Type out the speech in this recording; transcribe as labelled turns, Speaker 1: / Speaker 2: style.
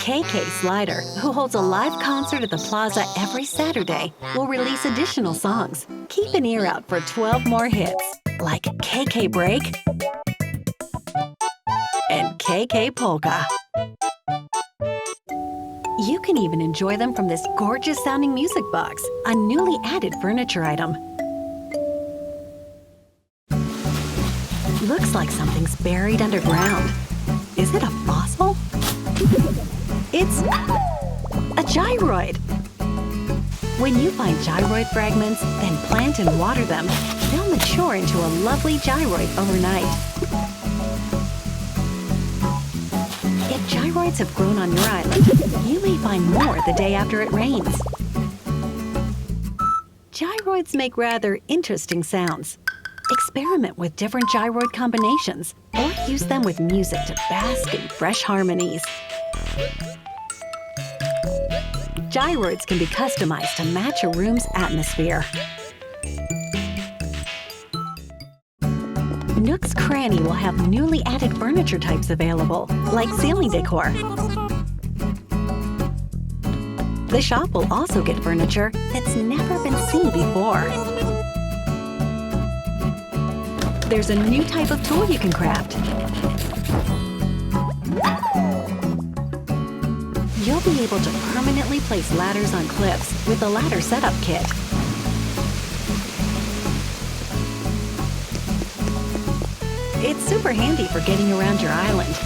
Speaker 1: KK Slider, who holds a live concert at the plaza every Saturday, will release additional songs. Keep an ear out for 12 more hits, like KK Break and KK Polka. You can even enjoy them from this gorgeous-sounding music box, a newly added furniture item. Looks like something's buried underground. Is it a fossil? It's a gyroid. When you find gyroid fragments, then plant and water them, they'll mature into a lovely gyroid overnight. If gyroids have grown on your island, you may find more the day after it rains. Gyroids make rather interesting sounds. Experiment with different gyroid combinations, or use them with music to bask in fresh harmonies. Gyroids can be customized to match a room's atmosphere. Nook's Cranny will have newly added furniture types available, like ceiling decor. The shop will also get furniture that's never been seen before. There's a new type of tool you can craft. You'll be able to permanently place ladders on cliffs with the ladder setup kit. It's super handy for getting around your island.